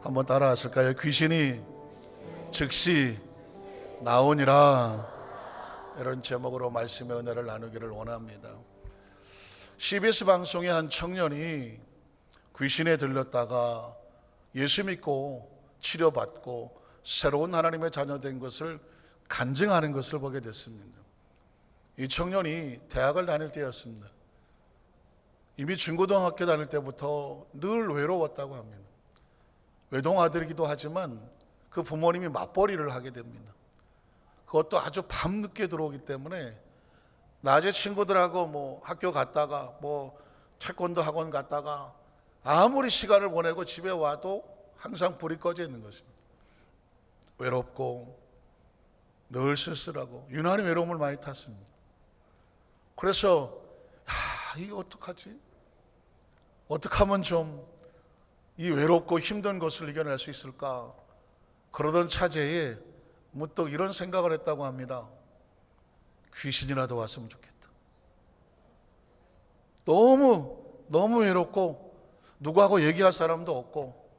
한번 따라하실까요? 귀신이 즉시 나오니라. 이런 제목으로 말씀의 은혜를 나누기를 원합니다. CBS 방송의 한 청년이 귀신에 들렸다가 예수 믿고 치료받고 새로운 하나님의 자녀 된 것을 간증하는 것을 보게 됐습니다. 이 청년이 대학을 다닐 때였습니다. 이미 중고등학교 다닐 때부터 늘 외로웠다고 합니다. 외동아들이기도 하지만 그 부모님이 맞벌이를 하게 됩니다. 그것도 아주 밤늦게 들어오기 때문에 낮에 친구들하고 학교 갔다가 태권도 학원 갔다가 아무리 시간을 보내고 집에 와도 항상 불이 꺼져 있는 것입니다. 외롭고 늘 쓸쓸하고 유난히 외로움을 많이 탔습니다. 그래서 이거 어떡하지? 어떻게 하면 좀 이 외롭고 힘든 것을 이겨낼 수 있을까? 그러던 차제에 문득 이런 생각을 했다고 합니다. 귀신이라도 왔으면 좋겠다. 너무 외롭고 누구하고 얘기할 사람도 없고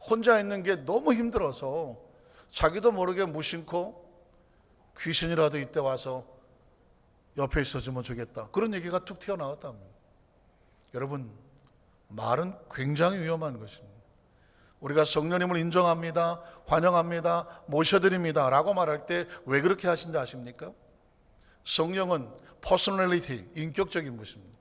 혼자 있는 게 너무 힘들어서 자기도 모르게 무심코 귀신이라도 이때 와서 옆에 있어주면 좋겠다. 그런 얘기가 툭 튀어나왔답니다. 여러분, 말은 굉장히 위험한 것입니다. 우리가 성령님을 인정합니다, 환영합니다, 모셔드립니다 라고 말할 때 왜 그렇게 하신지 아십니까? 성령은 퍼스널리티, 인격적인 것입니다.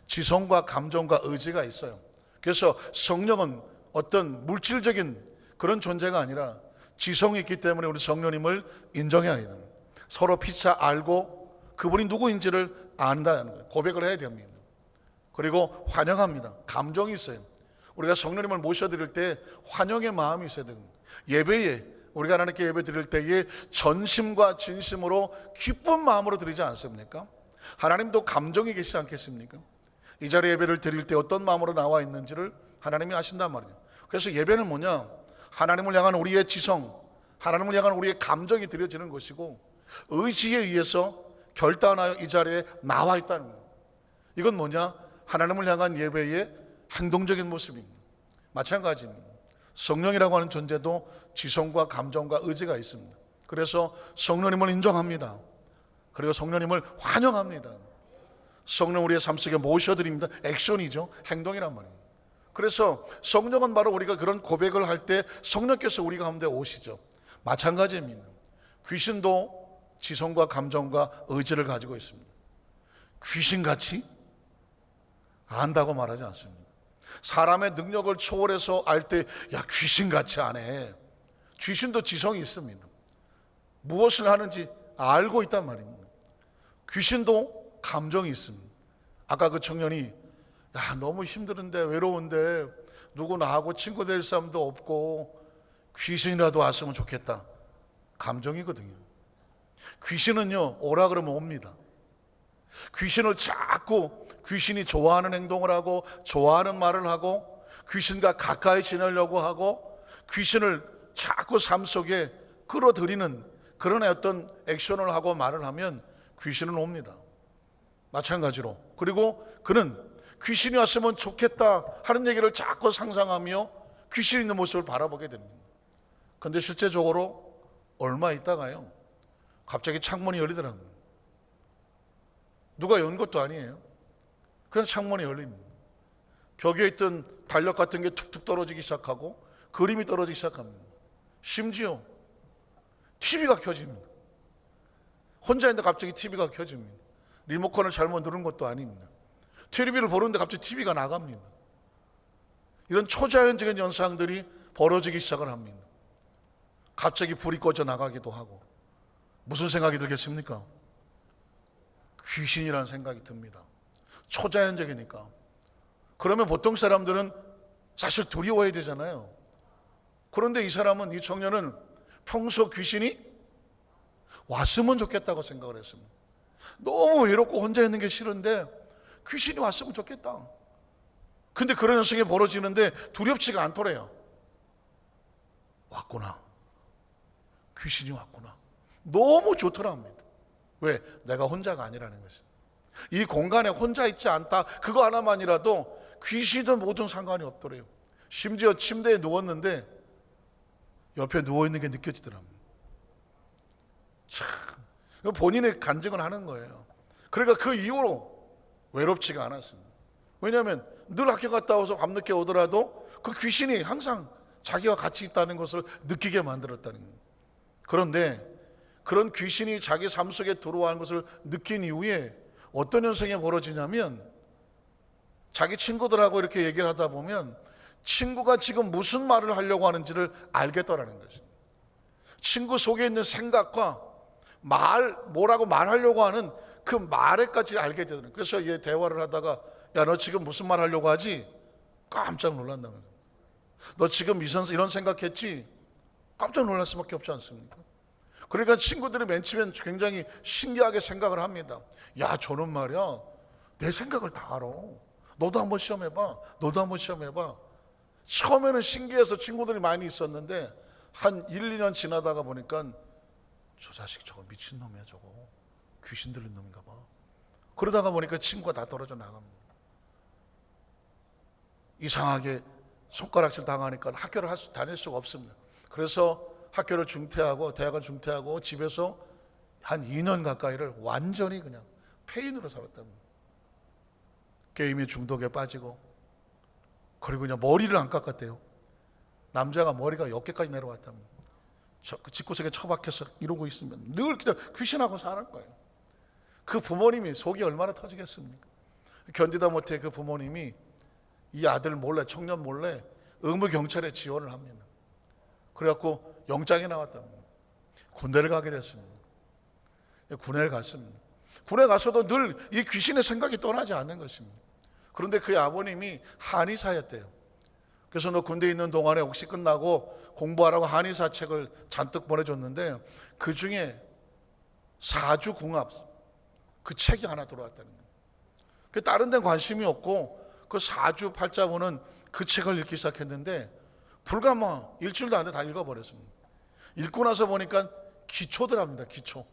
지성과 감정과 의지가 있어요. 그래서 성령은 어떤 물질적인 그런 존재가 아니라 지성이 있기 때문에 우리 성령님을 인정해야 해요. 서로 피차 알고 그분이 누구인지를 안다는 거예요. 고백을 해야 됩니다. 그리고 환영합니다. 감정이 있어요. 우리가 성령님을 모셔드릴 때 환영의 마음이 있어야 됩니다. 예배에 우리가 하나님께 예배 드릴 때에 전심과 진심으로 기쁜 마음으로 드리지 않습니까? 하나님도 감정이 계시지 않겠습니까? 이 자리에 예배를 드릴 때 어떤 마음으로 나와 있는지를 하나님이 아신단 말이에요. 그래서 예배는 뭐냐? 하나님을 향한 우리의 지성, 하나님을 향한 우리의 감정이 드려지는 것이고 의지에 의해서 결단하여 이 자리에 나와 있다는 거예요. 이건 뭐냐? 하나님을 향한 예배의 행동적인 모습입니다. 마찬가지입니다. 성령이라고 하는 존재도 지성과 감정과 의지가 있습니다. 그래서 성령님을 인정합니다. 그리고 성령님을 환영합니다. 성령 우리의 삶 속에 모셔드립니다. 액션이죠. 행동이란 말입니다. 그래서 성령은 바로 우리가 그런 고백을 할 때 성령께서 우리 가운데 오시죠. 마찬가지입니다. 귀신도 지성과 감정과 의지를 가지고 있습니다. 귀신같이 안다고 말하지 않습니다. 사람의 능력을 초월해서 알 때 귀신같이 안 해. 귀신도 지성이 있습니다. 무엇을 하는지 알고 있단 말입니다. 귀신도 감정이 있습니다. 아까 그 청년이 너무 힘들은데 외로운데 누구 나하고 친구 될 사람도 없고 귀신이라도 왔으면 좋겠다. 감정이거든요. 귀신은요 오라 그러면 옵니다. 귀신을 자꾸 귀신이 좋아하는 행동을 하고 좋아하는 말을 하고 귀신과 가까이 지내려고 하고 귀신을 자꾸 삶 속에 끌어들이는 그런 어떤 액션을 하고 말을 하면 귀신은 옵니다. 마찬가지로 그리고 그는 귀신이 왔으면 좋겠다 하는 얘기를 자꾸 상상하며 귀신 있는 모습을 바라보게 됩니다. 그런데 실제적으로 얼마 있다가요 갑자기 창문이 열리더라고요. 누가 연 것도 아니에요. 그냥 창문이 열립니다. 벽에 있던 달력 같은 게 툭툭 떨어지기 시작하고 그림이 떨어지기 시작합니다. 심지어 TV가 켜집니다. 혼자 있는데 갑자기 TV가 켜집니다. 리모컨을 잘못 누른 것도 아닙니다. TV를 보는데 갑자기 TV가 나갑니다. 이런 초자연적인 현상들이 벌어지기 시작을 합니다. 갑자기 불이 꺼져 나가기도 하고 무슨 생각이 들겠습니까? 귀신이라는 생각이 듭니다. 초자연적이니까. 그러면 보통 사람들은 사실 두려워해야 되잖아요. 그런데 이 청년은 평소 귀신이 왔으면 좋겠다고 생각을 했습니다. 너무 외롭고 혼자 있는 게 싫은데 귀신이 왔으면 좋겠다. 근데 그런 현상이 벌어지는데 두렵지가 않더래요. 왔구나. 귀신이 왔구나. 너무 좋더랍니다. 왜? 내가 혼자가 아니라는 것이죠. 이 공간에 혼자 있지 않다. 그거 하나만이라도 귀신이든 뭐든 상관이 없더래요. 심지어 침대에 누웠는데 옆에 누워있는 게 느껴지더랍니다. 참, 본인의 간증을 하는 거예요. 그러니까 그 이후로 외롭지가 않았습니다. 왜냐하면 늘 학교 갔다 와서 밤늦게 오더라도 그 귀신이 항상 자기와 같이 있다는 것을 느끼게 만들었다는 거예요. 그런데 그런 귀신이 자기 삶 속에 들어와는 것을 느낀 이후에 어떤 현상이 벌어지냐면, 자기 친구들하고 이렇게 얘기를 하다 보면 친구가 지금 무슨 말을 하려고 하는지를 알겠더라는 것입니다. 친구 속에 있는 생각과 뭐라고 말하려고 하는 그 말에까지 알게 되더라고요. 그래서 얘 대화를 하다가, 야, 너 지금 무슨 말 하려고 하지? 깜짝 놀란다면서. 너 지금 이런 생각했지? 깜짝 놀랄 수밖에 없지 않습니까? 그러니까 친구들이 맨 처음엔 굉장히 신기하게 생각을 합니다. 야, 저는 말이야, 내 생각을 다 알아. 너도 한번 시험해봐. 너도 한번 시험해봐. 처음에는 신기해서 친구들이 많이 있었는데 한 1, 2년 지나다가 보니까 저 자식 저거 미친놈이야, 저거 귀신 들린 놈인가 봐. 그러다가 보니까 친구가 다 떨어져 나갑니다. 이상하게 손가락질 당하니까 학교를 다닐 수가 없습니다. 그래서 학교를 중퇴하고 대학을 중퇴하고 집에서 한 2년 가까이를 완전히 그냥 폐인으로 살았답니다. 게임에 중독에 빠지고, 그리고 그냥 머리를 안 깎았대요. 남자가 머리가 어깨까지 내려왔답니다. 그 집구석에 처박혀서 이러고 있으면 늘 그냥 귀신하고 사는 거예요. 그 부모님이 속이 얼마나 터지겠습니까? 견디다 못해 그 부모님이 이 아들 몰래, 청년 몰래 의무경찰에 지원을 합니다. 그래갖고 영장이 나왔답니다. 군대를 가게 됐습니다. 군대를 갔습니다. 군에 가서도 늘 이 귀신의 생각이 떠나지 않는 것입니다. 그런데 그의 아버님이 한의사였대요. 그래서 너 군대에 있는 동안에 혹시 끝나고 공부하라고 한의사 책을 잔뜩 보내줬는데 그 중에 사주궁합, 그 책이 하나 들어왔다는 거예요. 그 다른 데는 관심이 없고 그 사주 팔자 보는 그 책을 읽기 시작했는데 불과 일주일도 안 돼 다 읽어버렸습니다. 읽고 나서 보니까 기초더랍니다. 기초.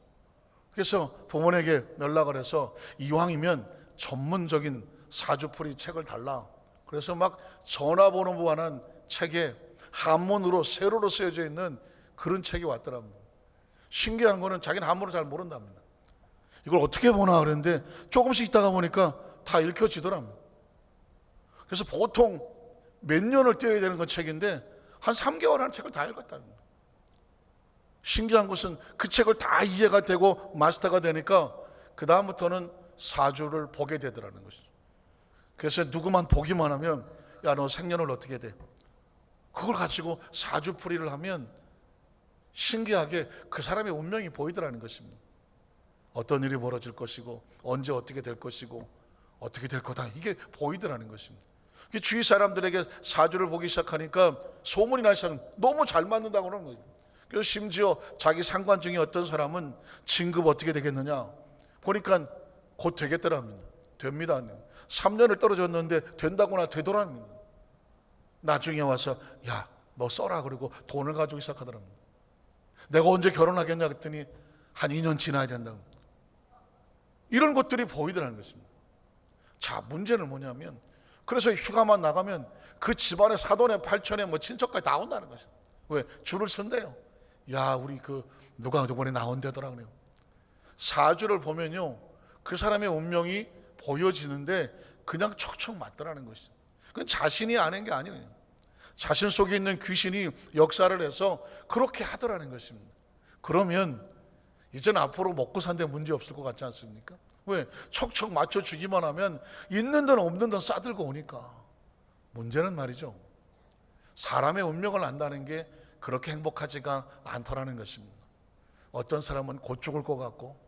그래서 부모에게 연락을 해서 이왕이면 전문적인 사주풀이 책을 달라. 그래서 막 전화번호만한 책에 한문으로 세로로 쓰여져 있는 그런 책이 왔더랍니다. 신기한 거는 자기는 한문을 잘 모른답니다. 이걸 어떻게 보나 그랬는데 조금씩 있다가 보니까 다 읽혀지더랍니다. 그래서 보통 몇 년을 떼어야 되는 건 책인데 한 3개월 하는 책을 다 읽었다는 거예요. 신기한 것은 그 책을 다 이해가 되고 마스터가 되니까 그 다음부터는 사주를 보게 되더라는 것이죠. 그래서 누구만 보기만 하면, 야, 너 생년을 어떻게 돼? 그걸 가지고 사주풀이를 하면 신기하게 그 사람의 운명이 보이더라는 것입니다. 어떤 일이 벌어질 것이고 언제 어떻게 될 것이고 어떻게 될 거다, 이게 보이더라는 것입니다. 주위 사람들에게 사주를 보기 시작하니까 소문이 나기 시작하면 너무 잘 맞는다고 그러는 거예요. 그래서 심지어 자기 상관 중에 어떤 사람은 진급 어떻게 되겠느냐 보니까 곧 되겠더랍니다. 됩니다. 3년을 떨어졌는데 된다거나 되더랍니다. 나중에 와서 야, 너 써라 그러고 돈을 가지고 시작하더랍니다. 내가 언제 결혼하겠냐 그랬더니 한 2년 지나야 된다고. 이런 것들이 보이더라는 것입니다. 자, 문제는 뭐냐면, 그래서 휴가만 나가면 그 집안에 사돈에 팔촌에 친척까지 다 온다는 것이죠. 왜? 줄을 쓴대요. 야, 우리 누가 저번에 나온다더라 그래요. 사주를 보면요, 그 사람의 운명이 보여지는데 그냥 척척 맞더라는 것이죠. 그건 자신이 아는 게 아니에요. 자신 속에 있는 귀신이 역사를 해서 그렇게 하더라는 것입니다. 그러면 이제는 앞으로 먹고 산데 문제 없을 것 같지 않습니까? 왜? 척척 맞춰주기만 하면 있는 데는 없는 데는 싸들고 오니까. 문제는 말이죠, 사람의 운명을 안다는 게 그렇게 행복하지가 않더라는 것입니다. 어떤 사람은 곧 죽을 것 같고,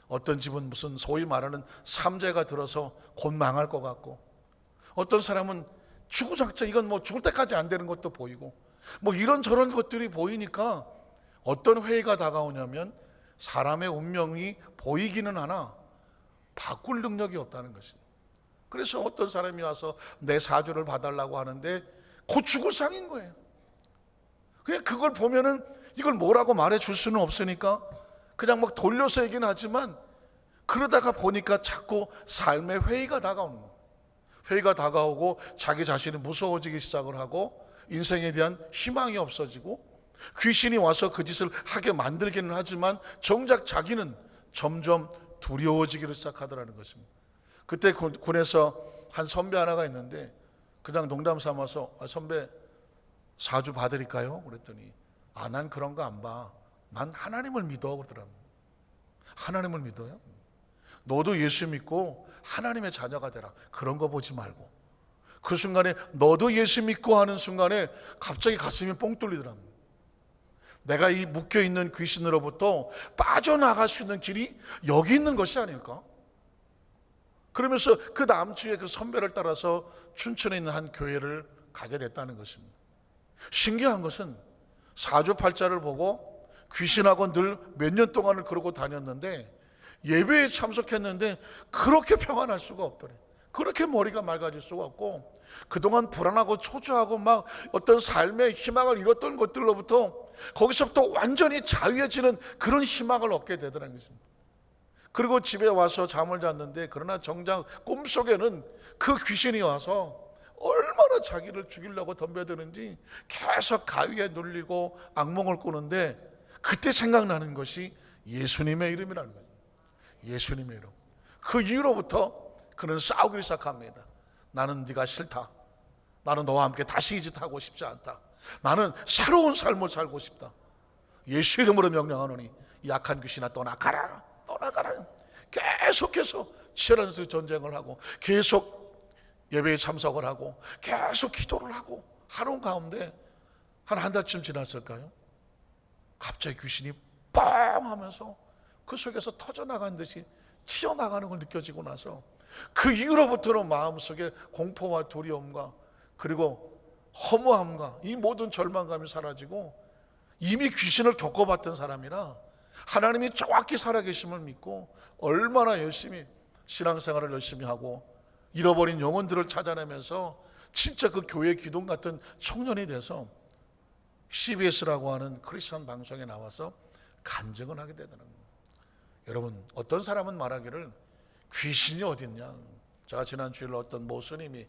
어떤 집은 무슨 소위 말하는 삼재가 들어서 곧 망할 것 같고, 어떤 사람은 죽으작자 이건 죽을 때까지 안 되는 것도 보이고, 이런저런 것들이 보이니까 어떤 회의가 다가오냐면 사람의 운명이 보이기는 하나 바꿀 능력이 없다는 것입니다. 그래서 어떤 사람이 와서 내 사주를 봐달라고 하는데 곧 죽을 상인 거예요. 그냥 그걸 보면은 이걸 뭐라고 말해줄 수는 없으니까 그냥 돌려서 얘기는 하지만, 그러다가 보니까 자꾸 삶의 회의가 다가오는 거예요. 회의가 다가오고 자기 자신이 무서워지기 시작을 하고 인생에 대한 희망이 없어지고 귀신이 와서 그 짓을 하게 만들기는 하지만 정작 자기는 점점 두려워지기를 시작하더라는 것입니다. 그때 군에서 한 선배 하나가 있는데 그냥 농담 삼아서 선배 사주 봐드릴까요? 그랬더니 난 그런 거 안 봐. 난 하나님을 믿어 그러더라고요. 하나님을 믿어요? 너도 예수 믿고 하나님의 자녀가 되라. 그런 거 보지 말고. 그 순간에 너도 예수 믿고 하는 순간에 갑자기 가슴이 뻥 뚫리더랍니다. 내가 이 묶여있는 귀신으로부터 빠져나갈 수 있는 길이 여기 있는 것이 아닐까? 그러면서 그 다음 주에 그 선배를 따라서 춘천에 있는 한 교회를 가게 됐다는 것입니다. 신기한 것은 사주팔자를 보고 귀신하고 늘 몇 년 동안을 그러고 다녔는데 예배에 참석했는데 그렇게 평안할 수가 없더래. 그렇게 머리가 맑아질 수가 없고 그동안 불안하고 초조하고 막 어떤 삶의 희망을 잃었던 것들로부터 거기서부터 완전히 자유해지는 그런 희망을 얻게 되더라는 것입니다. 그리고 집에 와서 잠을 잤는데 그러나 정작 꿈속에는 그 귀신이 와서 얼마나 자기를 죽이려고 덤벼드는지 계속 가위에 눌리고 악몽을 꾸는데 그때 생각나는 것이 예수님의 이름이라는 거죠. 예수님의 이름. 그 이후로부터 그는 싸우기 시작합니다. 나는 네가 싫다. 나는 너와 함께 다시 이 짓 하고 싶지 않다. 나는 새로운 삶을 살고 싶다. 예수 이름으로 명령하노니 약한 귀신아 떠나가라. 떠나가라. 계속해서 치열한 전쟁을 하고 계속 예배에 참석을 하고 계속 기도를 하고 하는 가운데 한 달쯤 지났을까요? 갑자기 귀신이 뻥 하면서 그 속에서 터져나간 듯이 튀어나가는 걸 느껴지고 나서 그 이후로부터는 마음속에 공포와 두려움과 그리고 허무함과 이 모든 절망감이 사라지고 이미 귀신을 겪어봤던 사람이라 하나님이 정확히 살아계심을 믿고 얼마나 열심히 신앙생활을 열심히 하고 잃어버린 영혼들을 찾아내면서 진짜 그 교회 기둥 같은 청년이 돼서 CBS라고 하는 크리스천 방송에 나와서 간증을 하게 되더라는 거예요. 여러분, 어떤 사람은 말하기를 귀신이 어딨냐. 제가 지난 주일에 어떤 모스님이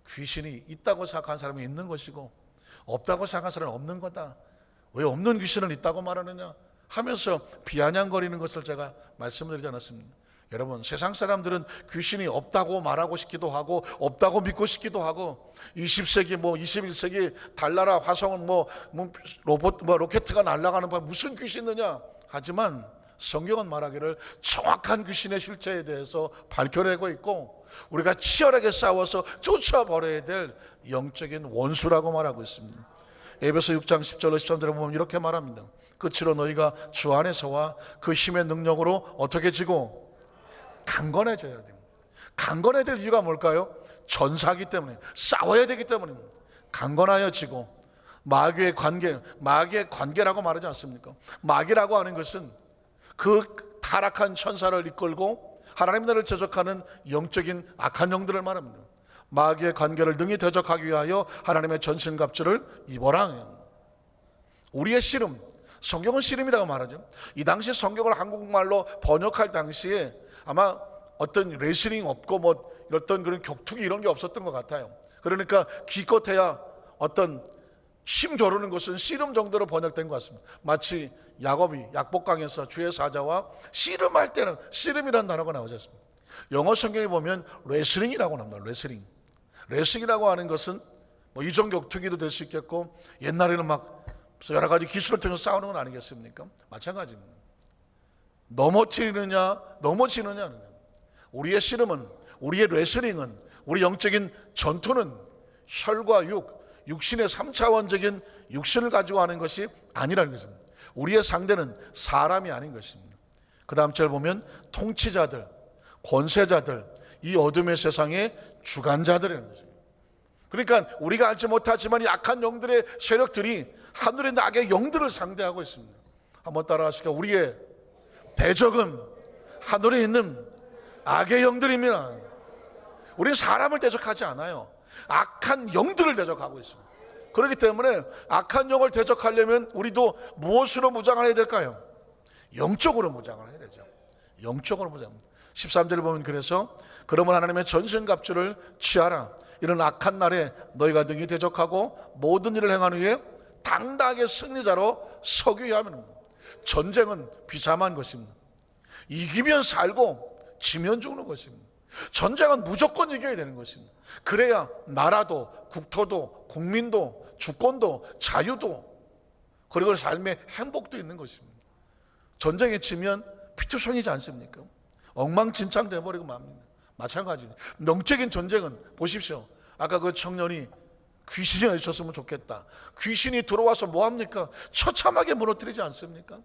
귀신이 있다고 생각하는 사람이 있는 것이고 없다고 생각하는 사람은 없는 거다. 왜 없는 귀신은 있다고 말하느냐 하면서 비아냥거리는 것을 제가 말씀드리지 않았습니다. 여러분, 세상 사람들은 귀신이 없다고 말하고 싶기도 하고 없다고 믿고 싶기도 하고 20세기 21세기 달나라 화성은 로켓가 날아가는 거 무슨 귀신이 있느냐 하지만 성경은 말하기를 정확한 귀신의 실체에 대해서 밝혀내고 있고 우리가 치열하게 싸워서 쫓아버려야 될 영적인 원수라고 말하고 있습니다. 에베소 6장 10절로 13절에 보면 이렇게 말합니다. 끝으로 너희가 주 안에서와 그 힘의 능력으로 어떻게 지고 강건해져야 됩니다. 강건해야 될 이유가 뭘까요? 전사하기 때문에 싸워야 되기 때문입니다. 강건하여 지고 마귀의 관계라고 말하지 않습니까? 마귀라고 하는 것은 그 타락한 천사를 이끌고 하나님 나라를 대적하는 영적인 악한 영들을 말합니다. 마귀의 관계를 능히 대적하기 위하여 하나님의 전신갑주를 입어라. 우리의 씨름, 성경은 씨름이라고 말하죠. 이 당시 성경을 한국말로 번역할 당시에 아마 어떤 레슬링 없고 어떤 그런 격투기 이런 게 없었던 것 같아요. 그러니까 기껏해야 어떤 힘 겨루는 것은 씨름 정도로 번역된 것 같습니다. 마치 야곱이 약복강에서 주의 사자와 씨름할 때는 씨름이라는 단어가 나오지 않습니까? 영어 성경에 보면 레슬링이라고 나옵니다. 레슬링이라고 하는 것은 이종 격투기도 될 수 있겠고 옛날에는 막 여러 가지 기술을 통해서 싸우는 건 아니겠습니까? 마찬가지입니다. 넘어지느냐. 우리의 씨름은, 우리의 레슬링은, 우리 영적인 전투는 혈과 육신의 3차원적인 육신을 가지고 하는 것이 아니라는 것입니다. 우리의 상대는 사람이 아닌 것입니다. 그 다음 절 보면 통치자들, 권세자들, 이 어둠의 세상의 주관자들이라는 것입니다. 그러니까 우리가 알지 못하지만 약한 영들의 세력들이 하늘의 악의 영들을 상대하고 있습니다. 한번 따라하실까요? 우리의 대적은 하늘에 있는 악의 영들입니다. 우리는 사람을 대적하지 않아요. 악한 영들을 대적하고 있습니다. 그렇기 때문에 악한 영을 대적하려면 우리도 무엇으로 무장을 해야 될까요? 영적으로 무장을 해야 되죠. 영적으로 무장. 13절을 보면 그래서 그러면 하나님의 전신갑주를 취하라. 이런 악한 날에 너희가 능히 대적하고 모든 일을 행한 후에 당당하게 승리자로 서기 위함이라. 전쟁은 비참한 것입니다. 이기면 살고 지면 죽는 것입니다. 전쟁은 무조건 이겨야 되는 것입니다. 그래야 나라도 국토도 국민도 주권도 자유도 그리고 삶의 행복도 있는 것입니다. 전쟁에 지면 피투성이지 않습니까? 엉망진창 돼버리고 맙니다. 마찬가지입니다. 영적인 전쟁은 보십시오. 아까 그 청년이 귀신이 있었으면 좋겠다. 귀신이 들어와서 뭐합니까? 처참하게 무너뜨리지 않습니까?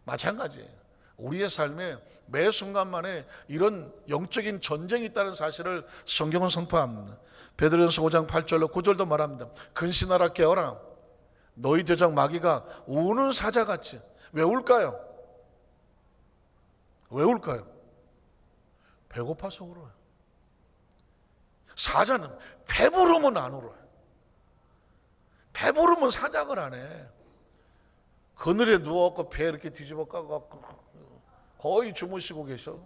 마찬가지예요. 우리의 삶에 매 순간만에 이런 영적인 전쟁이 있다는 사실을 성경은 선포합니다. 베드로전서 5장 8절로 9절도 말합니다. 근신하라 깨어라. 너희 대적 마귀가 우는 사자같이. 왜 울까요? 왜 울까요? 배고파서 울어요. 사자는 배부르면 안 울어요. 배부르면 사냥을 안 해. 그늘에 누워갖고 배 이렇게 뒤집어 까갖고 거의 주무시고 계셔.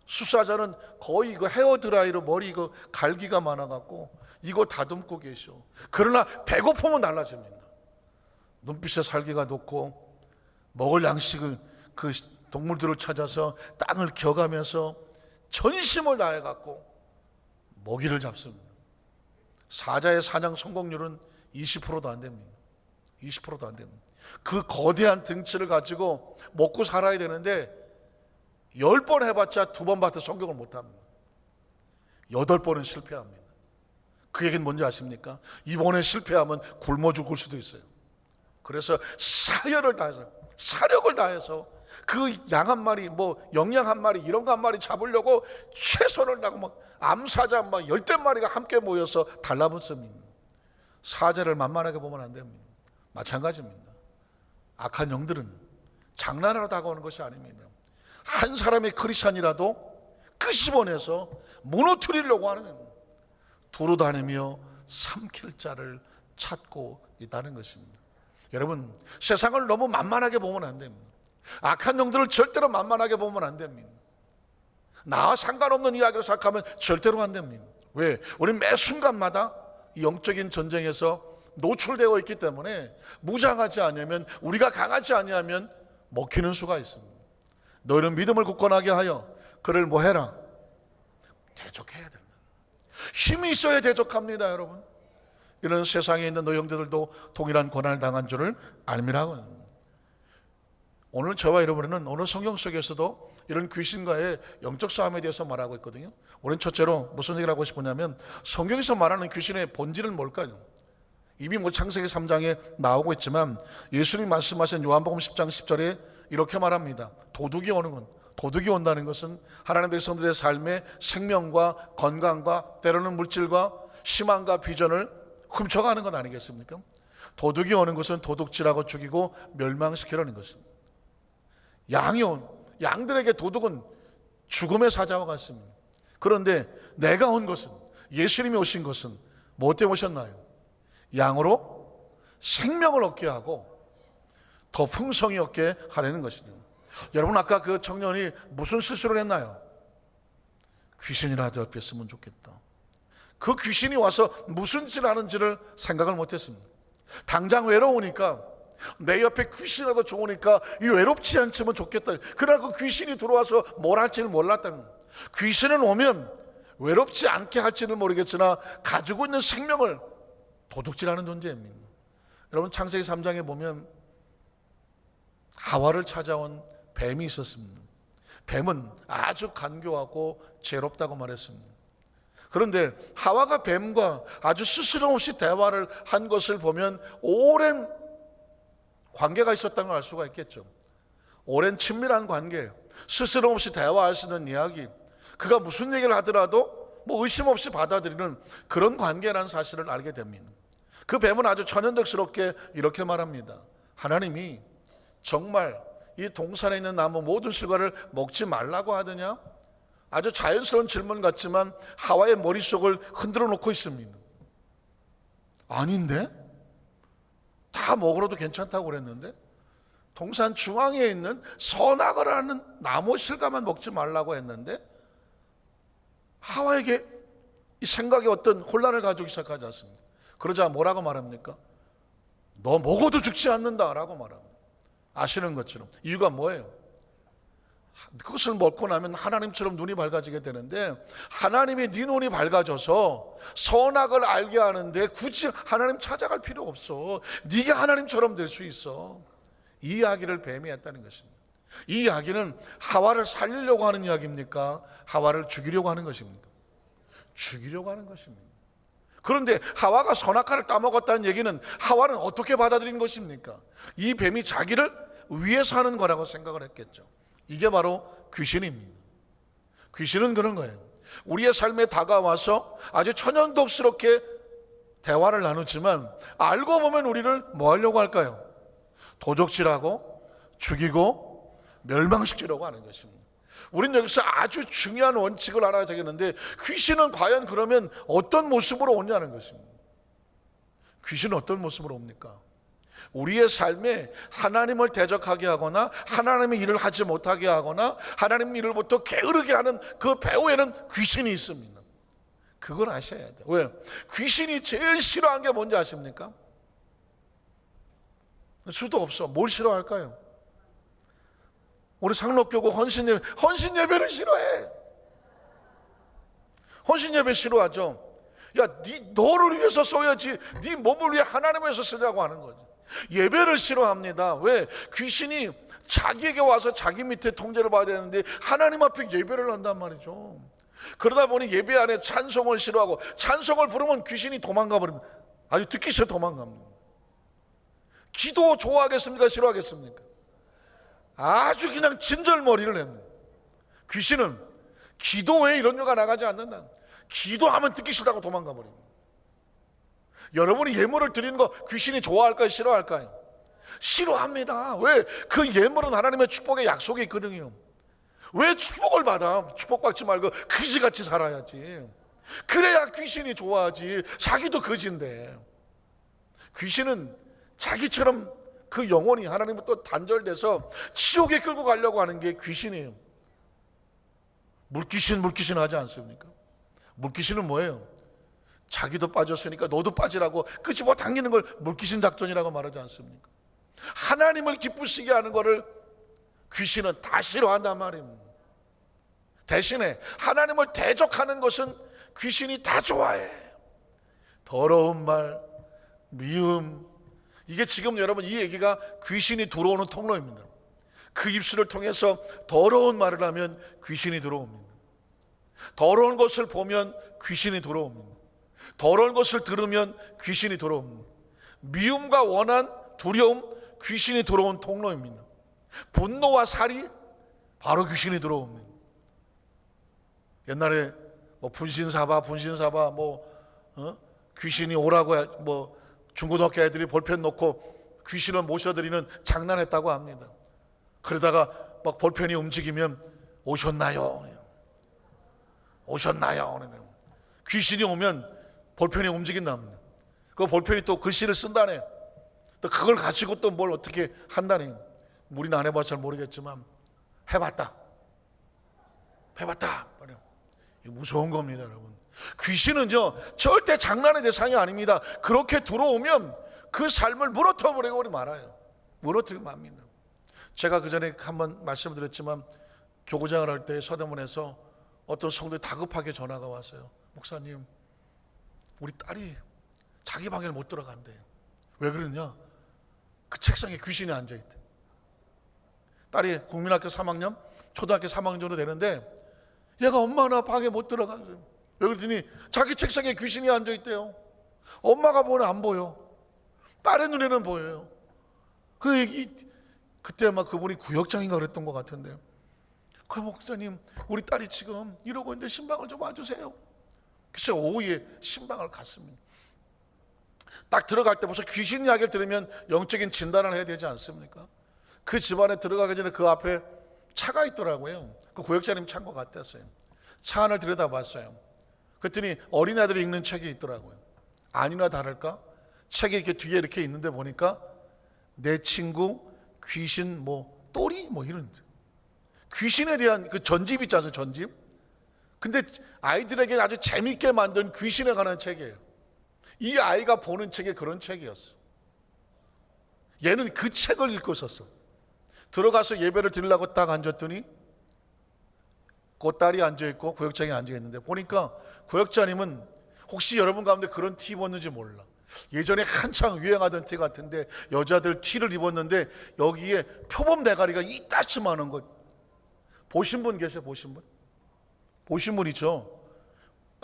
수사자는 거의 이거 헤어드라이로 머리 이거 갈기가 많아갖고 이거 다듬고 계셔. 그러나 배고프면 달라집니다. 눈빛에 살기가 돋고 먹을 양식을 그 동물들을 찾아서 땅을 겨가면서 전심을 다해갖고 먹이를 잡습니다. 사자의 사냥 성공률은 20%도 안 됩니다. 20%도 안 됩니다. 그 거대한 등치를 가지고 먹고 살아야 되는데 10번 해봤자 2번 봐도 성공을 못합니다. 8번은 실패합니다. 그 얘기는 뭔지 아십니까? 이번에 실패하면 굶어 죽을 수도 있어요. 그래서 사열을 다해서 사력을 다해서 그 양 한 마리 뭐 영양 한 마리 이런 거 한 마리 잡으려고 최선을 다하고 막 암사자 막 10마리가 함께 모여서 달라붙습니다. 사자를 만만하게 보면 안 됩니다. 마찬가지입니다. 악한 영들은 장난하러 다가오는 것이 아닙니다. 한 사람의 크리스찬이라도 끄집어내서 무너뜨리려고 하는 겁니다. 두루 다니며 삼킬 자를 찾고 있다는 것입니다. 여러분, 세상을 너무 만만하게 보면 안 됩니다. 악한 영들을 절대로 만만하게 보면 안 됩니다. 나와 상관없는 이야기로 생각하면 절대로 안 됩니다. 왜? 우리는 매 순간마다 이 영적인 전쟁에서 노출되어 있기 때문에 무장하지 않으면, 우리가 강하지 않으면 먹히는 수가 있습니다. 너희는 믿음을 굳건하게 하여 그를 뭐 해라? 대적해야 됩니다. 힘이 있어야 대적합니다, 여러분. 이런 세상에 있는 너희 형제들도 동일한 고난을 당한 줄을 알미라고. 오늘 저와 여러분은 오늘 성경 속에서도 이런 귀신과의 영적 싸움에 대해서 말하고 있거든요. 우리는 첫째로 무슨 얘기를 하고 싶으냐면, 성경에서 말하는 귀신의 본질은 뭘까요? 이미 뭐 창세기 3장에 나오고 있지만 예수님 말씀하신 요한복음 10장 10절에 이렇게 말합니다. 도둑이 온다는 것은 하나님의 백성들의 삶의 생명과 건강과 때로는 물질과 희망과 비전을 훔쳐가는 것 아니겠습니까? 도둑이 오는 것은 도둑질하고 죽이고 멸망시키려는 것입니다. 양들에게 도둑은 죽음의 사자와 같습니다. 그런데 내가 온 것은, 예수님이 오신 것은 뭐 때문에 오셨나요? 양으로 생명을 얻게 하고 더 풍성히 얻게 하려는 것이죠. 여러분, 아까 그 청년이 무슨 실수를 했나요? 귀신이라도 옆에 있으면 좋겠다. 그 귀신이 와서 무슨 짓을 하는지를 생각을 못했습니다. 당장 외로우니까, 내 옆에 귀신이라도 좋으니까 이 외롭지 않으면 좋겠다. 그러나 그 귀신이 들어와서 뭘 할지를 몰랐다는 거예요. 귀신은 오면 외롭지 않게 할지는 모르겠으나 가지고 있는 생명을 도둑질하는 존재입니다. 여러분, 창세기 3장에 보면 하와를 찾아온 뱀이 있었습니다. 뱀은 아주 간교하고 죄롭다고 말했습니다. 그런데 하와가 뱀과 아주 스스럼 없이 대화를 한 것을 보면 오랜 관계가 있었다는 걸 알 수가 있겠죠. 오랜 친밀한 관계, 스스럼 없이 대화할 수 있는 이야기, 그가 무슨 얘기를 하더라도 뭐 의심 없이 받아들이는 그런 관계라는 사실을 알게 됩니다. 그 뱀은 아주 천연덕스럽게 이렇게 말합니다. 하나님이 정말 이 동산에 있는 나무 모든 실과를 먹지 말라고 하더냐? 아주 자연스러운 질문 같지만 하와의 머릿속을 흔들어 놓고 있습니다. 아닌데? 다 먹으러도 괜찮다고 그랬는데? 동산 중앙에 있는 선악을 하는 나무 실과만 먹지 말라고 했는데 하와에게 이 생각이 어떤 혼란을 가지기 시작하지 않습니까? 그러자 뭐라고 말합니까? 너 먹어도 죽지 않는다라고 말합니다. 아시는 것처럼. 이유가 뭐예요? 그것을 먹고 나면 하나님처럼 눈이 밝아지게 되는데, 하나님이 네 눈이 밝아져서 선악을 알게 하는데 굳이 하나님 찾아갈 필요 없어. 네가 하나님처럼 될 수 있어. 이 이야기를 뱀이 했다는 것입니다. 이 이야기는 하와를 살리려고 하는 이야기입니까? 하와를 죽이려고 하는 것입니까? 죽이려고 하는 것입니다. 그런데 하와가 선악과를 따먹었다는 얘기는 하와는 어떻게 받아들인 것입니까? 이 뱀이 자기를 위해서 하는 거라고 생각을 했겠죠. 이게 바로 귀신입니다. 귀신은 그런 거예요. 우리의 삶에 다가와서 아주 천연덕스럽게 대화를 나누지만 알고 보면 우리를 뭐 하려고 할까요? 도적질하고 죽이고 멸망시키려고 하는 것입니다. 우리는 여기서 아주 중요한 원칙을 알아야 되겠는데, 귀신은 과연 그러면 어떤 모습으로 오냐는 것입니다. 귀신은 어떤 모습으로 옵니까? 우리의 삶에 하나님을 대적하게 하거나 하나님의 일을 하지 못하게 하거나 하나님 일을부터 게으르게 하는 그 배후에는 귀신이 있습니다. 그걸 아셔야 돼요. 왜요? 귀신이 제일 싫어하는 게 뭔지 아십니까? 수도 없어. 뭘 싫어할까요? 우리 상록교구 헌신예배를 싫어해. 헌신예배 싫어하죠. 야, 너를 위해서 써야지. 네 몸을 위해 하나님을 위해서 쓰려고 하는 거지. 예배를 싫어합니다. 왜? 귀신이 자기에게 와서 자기 밑에 통제를 받아야 되는데 하나님 앞에 예배를 한단 말이죠. 그러다 보니 예배 안에 찬송을 싫어하고, 찬송을 부르면 귀신이 도망가 버립니다. 아주 듣기 싫어 도망갑니다. 기도 좋아하겠습니까? 싫어하겠습니까? 아주 그냥 진절머리를 합니다. 귀신은 기도에 이런 류가 나가지 않는다. 기도하면 듣기 싫다고 도망가 버립니다. 여러분이 예물을 드리는 거 귀신이 좋아할까요? 싫어할까요? 싫어합니다. 왜? 그 예물은 하나님의 축복의 약속이 있거든요. 왜 축복을 받아? 축복받지 말고 그지같이 살아야지. 그래야 귀신이 좋아하지. 자기도 그지인데. 귀신은 자기처럼 그 영혼이 하나님부터 단절돼서 지옥에 끌고 가려고 하는 게 귀신이에요. 물귀신 하지 않습니까? 물귀신은 뭐예요? 자기도 빠졌으니까 너도 빠지라고 끄집어 당기는 걸 물귀신 작전이라고 말하지 않습니까? 하나님을 기쁘시게 하는 거를 귀신은 다 싫어한단 말입니다. 대신에 하나님을 대적하는 것은 귀신이 다 좋아해. 더러운 말, 미움, 이게 지금 여러분 이 얘기가 귀신이 들어오는 통로입니다. 그 입술을 통해서 더러운 말을 하면 귀신이 들어옵니다. 더러운 것을 보면 귀신이 들어옵니다. 더러운 것을 들으면 귀신이 들어옵니다. 미움과 원한, 두려움, 귀신이 들어온 통로입니다. 분노와 살이 바로 귀신이 들어옵니다. 옛날에 뭐 분신사바 귀신이 오라고 중고등학교 애들이 볼펜 놓고 귀신을 모셔드리는 장난했다고 합니다. 그러다가 막 볼펜이 움직이면 오셨나요? 귀신이 오면 볼펜이 움직인답니다. 그 볼펜이 또 글씨를 쓴다네. 또 그걸 가지고 또 뭘 어떻게 한다네. 우리는 안 해봐서 잘 모르겠지만 해봤다. 무서운 겁니다, 여러분. 귀신은요 절대 장난의 대상이 아닙니다. 그렇게 들어오면 그 삶을 무너뜨려버리고 말아요. 무너뜨리고 맙니다. 제가 그 전에 한번 말씀드렸지만 교구장을 할 때 서대문에서 어떤 성도에 다급하게 전화가 왔어요. 목사님, 우리 딸이 자기 방에 못 들어간대요. 왜 그러냐? 그 책상에 귀신이 앉아있대. 딸이 국민학교 3학년, 초등학교 3학년 정도 되는데 얘가 엄마 나 방에 못 들어가요. 왜 그랬더니 자기 책상에 귀신이 앉아있대요. 엄마가 보면 안 보여. 딸의 눈에는 보여요. 그때 아마 그분이 구역장인가 그랬던 것 같은데요. 그 목사님, 우리 딸이 지금 이러고 있는데 신방을 좀 와주세요. 그래서 오후에 신방을 갔습니다. 딱 들어갈 때 벌써 귀신 이야기를 들으면 영적인 진단을 해야 되지 않습니까? 그 집안에 들어가기 전에 그 앞에 차가 있더라고요. 그 구역장님 차인 것 같았어요. 차 안을 들여다봤어요. 그랬더니 어린아이들이 읽는 책이 있더라고요. 아니나 다를까 책이 이렇게 뒤에 이렇게 있는데 보니까 내 친구 귀신 뭐 또리 뭐 이런 귀신에 대한 그 전집 있잖아요, 전집. 근데 아이들에게 아주 재밌게 만든 귀신에 관한 책이에요. 이 아이가 보는 책이 그런 책이었어. 얘는 그 책을 읽고 있었어. 들어가서 예배를 드리려고 딱 앉았더니 꽃딸이 앉아있고 구역장이 앉아있는데, 보니까 구역자님은 혹시 여러분 가운데 그런 티 입었는지 몰라. 예전에 한창 유행하던 티 같은데 여자들 티를 입었는데 여기에 표범 대가리가 이따치만한 거 보신 분 계세요? 보신 분? 보신 분 있죠?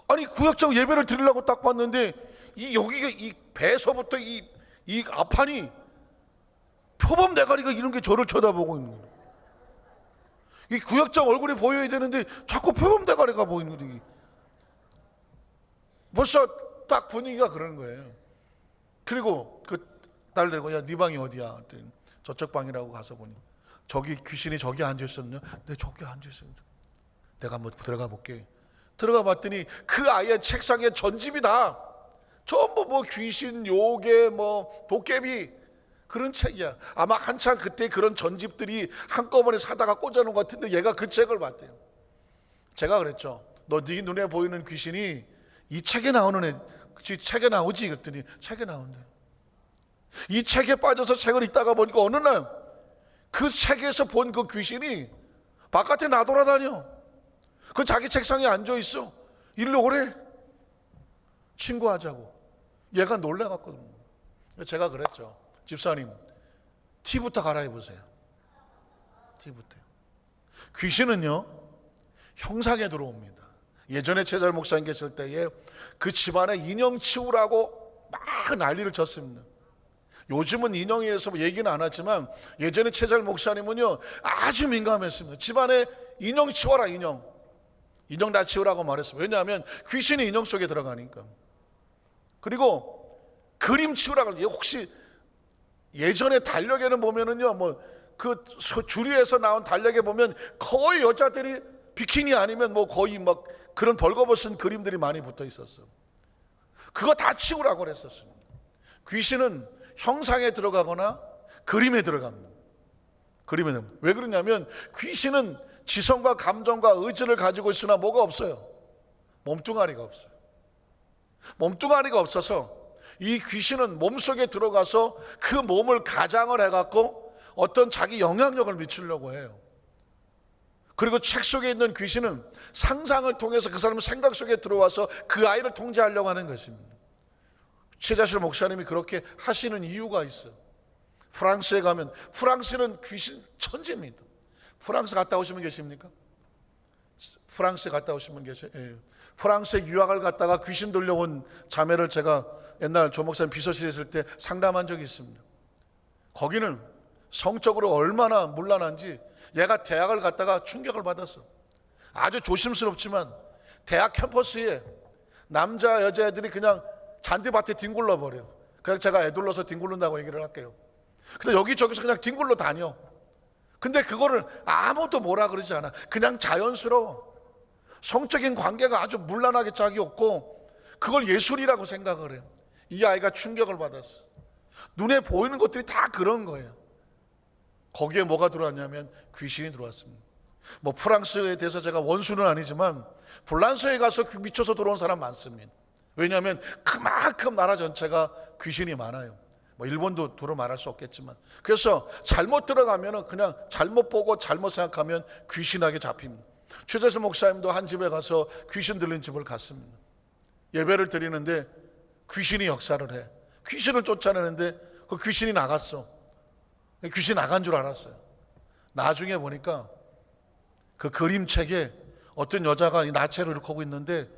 아니 구역장 예배를 드리려고 딱 봤는데 이 여기가 이 배서부터 이 앞판이 표범 대가리가 이런 게 저를 쳐다보고 있는 거예요. 이 구역장 얼굴이 보여야 되는데 자꾸 표범 대가리가 보이는 거예요. 벌써 딱 분위기가 그런 거예요. 그리고 그 딸 데리고, 야, 네 방이 어디야? 그랬더니 저쪽 방이라고 가서 보니 저기 귀신이 저기 앉아 있었냐? 네, 저기 앉아 있어요. 내가 한번 들어가 볼게. 들어가 봤더니 그 아이의 책상에 전집이 다 전부 뭐 귀신, 요괴, 뭐 도깨비 그런 책이야. 아마 한창 그때 그런 전집들이 한꺼번에 사다가 꽂아놓은 것 같은데 얘가 그 책을 봤대요. 제가 그랬죠. 너 네 눈에 보이는 귀신이 이 책에 나오는 애, 그치, 책에 나오지? 그랬더니 책에 나온대. 이 책에 빠져서 책을 읽다가 보니까 어느 날 그 책에서 본 그 귀신이 바깥에 나돌아다녀. 그 자기 책상에 앉아 있어. 일로 오래. 친구하자고. 얘가 놀래갔거든요. 제가 그랬죠. 집사님, 티부터 갈아입으세요. 티부터. 귀신은요 형상에 들어옵니다. 예전에 최잘 목사님 계실 때에 그 집안에 인형 치우라고 막 난리를 쳤습니다. 요즘은 인형에 대해서 얘기는 안 하지만 예전에 최잘 목사님은요 아주 민감했습니다. 집안에 인형 치워라, 인형 다 치우라고 말했어요. 왜냐하면 귀신이 인형 속에 들어가니까. 그리고 그림 치우라고. 혹시 예전에 달력에는 보면은요 뭐 그 주류에서 나온 달력에 보면 거의 여자들이 비키니 아니면 뭐 거의 막 그런 벌거벗은 그림들이 많이 붙어 있었어. 그거 다 치우라고 그랬었어요. 귀신은 형상에 들어가거나 그림에 들어갑니다. 그림에 들어갑니다. 왜 그러냐면 귀신은 지성과 감정과 의지를 가지고 있으나 뭐가 없어요? 몸뚱아리가 없어요. 몸뚱아리가 없어서 이 귀신은 몸속에 들어가서 그 몸을 가장을 해갖고 어떤 자기 영향력을 미치려고 해요. 그리고 책 속에 있는 귀신은 상상을 통해서 그 사람의 생각 속에 들어와서 그 아이를 통제하려고 하는 것입니다. 최자실 목사님이 그렇게 하시는 이유가 있어요. 프랑스에 가면, 프랑스는 귀신 천지입니다. 프랑스 갔다 오신 분 계십니까? 프랑스에 갔다 오신 분 계세요? 예. 프랑스에 유학을 갔다가 귀신 들려온 자매를 제가 옛날 조 목사님 비서실에 있을 때 상담한 적이 있습니다. 거기는 성적으로 얼마나 문란한지 얘가 대학을 갔다가 충격을 받았어. 아주 조심스럽지만 대학 캠퍼스에 남자 여자애들이 그냥 잔디밭에 뒹굴러 버려. 그냥 제가 애둘러서 뒹굴른다고 얘기를 할게요. 근데 여기저기서 그냥 뒹굴러 다녀. 근데 그거를 아무도 뭐라 그러지 않아. 그냥 자연스러워. 성적인 관계가 아주 문란하게 짝이 없고 그걸 예술이라고 생각을 해요. 이 아이가 충격을 받았어. 눈에 보이는 것들이 다 그런 거예요. 거기에 뭐가 들어왔냐면 귀신이 들어왔습니다. 뭐 프랑스에 대해서 제가 원수는 아니지만 불란서에 가서 미쳐서 들어온 사람 많습니다. 왜냐하면 그만큼 나라 전체가 귀신이 많아요. 뭐 일본도 두루 말할 수 없겠지만. 그래서 잘못 들어가면 그냥 잘못 보고 잘못 생각하면 귀신하게 잡힙니다. 최재수 목사님도 한 집에 가서 귀신 들린 집을 갔습니다. 예배를 드리는데 귀신이 역사를 해. 귀신을 쫓아내는데 그 귀신이 나갔어. 귀신 나간 줄 알았어요. 나중에 보니까 그 그림책에 어떤 여자가 나체를 이렇게 하고 있는데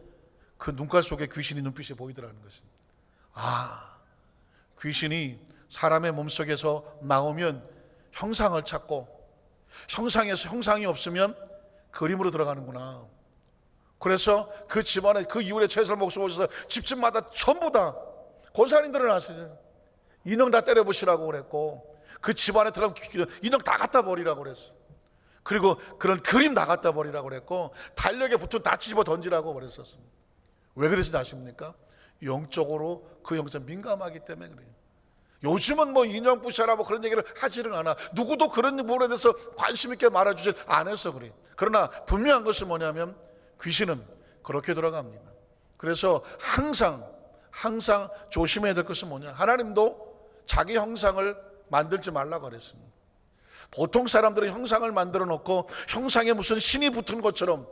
그 눈깔 속에 귀신이 눈빛이 보이더라는 것입니다. 아, 귀신이 사람의 몸속에서 나오면 형상을 찾고 형상에서 형상이 없으면 그림으로 들어가는구나. 그래서 그 집안에 그 이후에 최설 목숨을 오셔서 집집마다 전부 다 권사님들을 나서요. 인형 다 때려부시라고 그랬고 그 집안에 들어가면 인형 다 갖다 버리라고 그랬어. 그리고 그런 그림 다 갖다 버리라고 그랬고 달력에 붙은 다 집어 던지라고 그랬었습니다. 왜 그러시지 아십니까? 영적으로 그 형상 민감하기 때문에 그래요. 요즘은 뭐 인형부시하라 뭐 그런 얘기를 하지는 않아. 누구도 그런 부분에 대해서 관심 있게 말해주질 않아서 그래. 그러나 분명한 것은 뭐냐면 귀신은 그렇게 들어갑니다. 그래서 항상 조심해야 될 것은 뭐냐, 하나님도 자기 형상을 만들지 말라고 그랬습니다. 보통 사람들은 형상을 만들어 놓고 형상에 무슨 신이 붙은 것처럼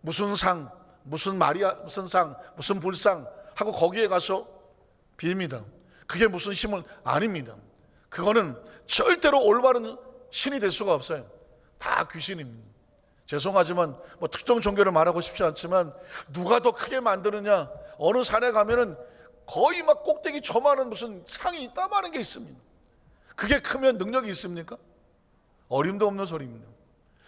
무슨 상, 무슨 마리아, 무슨 상, 무슨 불상 하고 거기에 가서 빕니다. 그게 무슨 힘은 아닙니다. 그거는 절대로 올바른 신이 될 수가 없어요. 다 귀신입니다. 죄송하지만 뭐 특정 종교를 말하고 싶지 않지만 누가 더 크게 만드느냐, 어느 산에 가면은 거의 막 꼭대기 저만한 무슨 상이 이따만한 게 있습니다. 그게 크면 능력이 있습니까? 어림도 없는 소리입니다.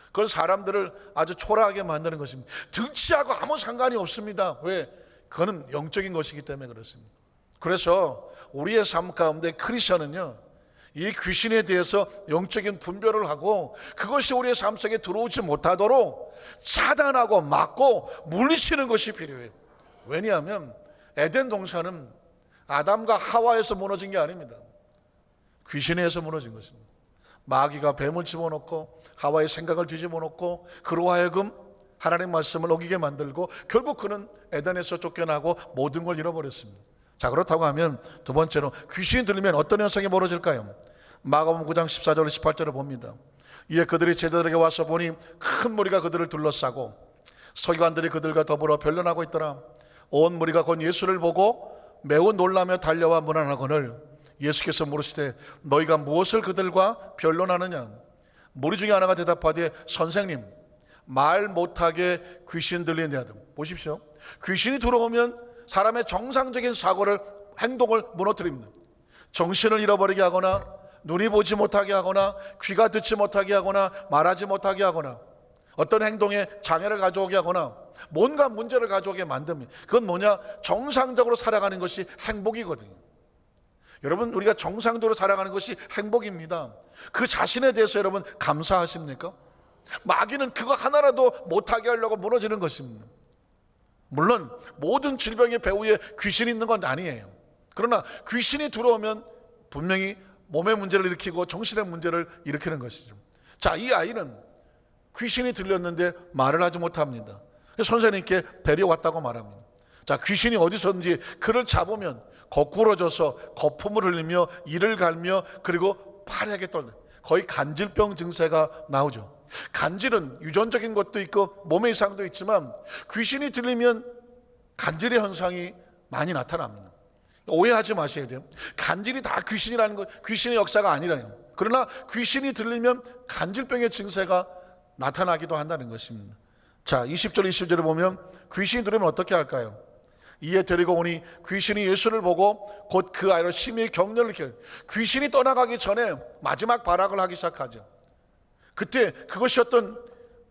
그건 사람들을 아주 초라하게 만드는 것입니다. 등치하고 아무 상관이 없습니다. 왜? 그거는 영적인 것이기 때문에 그렇습니다. 그래서 우리의 삶 가운데 크리스천은요, 이 귀신에 대해서 영적인 분별을 하고 그것이 우리의 삶 속에 들어오지 못하도록 차단하고 막고 물리치는 것이 필요해요. 왜냐하면 에덴 동산은 아담과 하와에서 무너진 게 아닙니다. 귀신에서 무너진 것입니다. 마귀가 뱀을 집어넣고 하와의 생각을 뒤집어놓고 그로 하여금 하나님 말씀을 어기게 만들고 결국 그는 에덴에서 쫓겨나고 모든 걸 잃어버렸습니다. 자, 그렇다고 하면 두 번째로 귀신이 들리면 어떤 현상이 벌어질까요? 마가복음 9장 14절 18절을 봅니다. 이에 그들이 제자들에게 와서 보니 큰 무리가 그들을 둘러싸고 서기관들이 그들과 더불어 변론하고 있더라. 온 무리가 곧 예수를 보고 매우 놀라며 달려와 문안하거늘 예수께서 물으시되 너희가 무엇을 그들과 변론하느냐? 무리 중에 하나가 대답하되 선생님, 말 못하게 귀신 들린 아들. 보십시오. 귀신이 들어오면 사람의 정상적인 사고를, 행동을 무너뜨립니다. 정신을 잃어버리게 하거나 눈이 보지 못하게 하거나 귀가 듣지 못하게 하거나 말하지 못하게 하거나 어떤 행동에 장애를 가져오게 하거나 뭔가 문제를 가져오게 만듭니다. 그건 뭐냐? 정상적으로 살아가는 것이 행복이거든요. 여러분, 우리가 정상적으로 살아가는 것이 행복입니다. 그 자신에 대해서 여러분 감사하십니까? 마귀는 그거 하나라도 못하게 하려고 무너지는 것입니다. 물론 모든 질병의 배후에 귀신이 있는 건 아니에요. 그러나 귀신이 들어오면 분명히 몸의 문제를 일으키고 정신의 문제를 일으키는 것이죠. 자, 이 아이는 귀신이 들렸는데 말을 하지 못합니다. 선생님께 데려왔다고 말합니다. 자, 귀신이 어디서든지 그를 잡으면 거꾸러져서 거품을 흘리며 이를 갈며 그리고 파래하게 떨다, 거의 간질병 증세가 나오죠. 간질은 유전적인 것도 있고 몸의 이상도 있지만 귀신이 들리면 간질의 현상이 많이 나타납니다. 오해하지 마셔야 돼요. 간질이 다 귀신이라는 것, 귀신의 역사가 아니라요. 그러나 귀신이 들리면 간질병의 증세가 나타나기도 한다는 것입니다. 자, 20절 21절을 보면 귀신이 들으면 어떻게 할까요? 이에 데리고 오니 귀신이 예수를 보고 곧 그 아이로 심히 격려를 켜요. 귀신이 떠나가기 전에 마지막 발악을 하기 시작하죠. 그때 그것이 어떤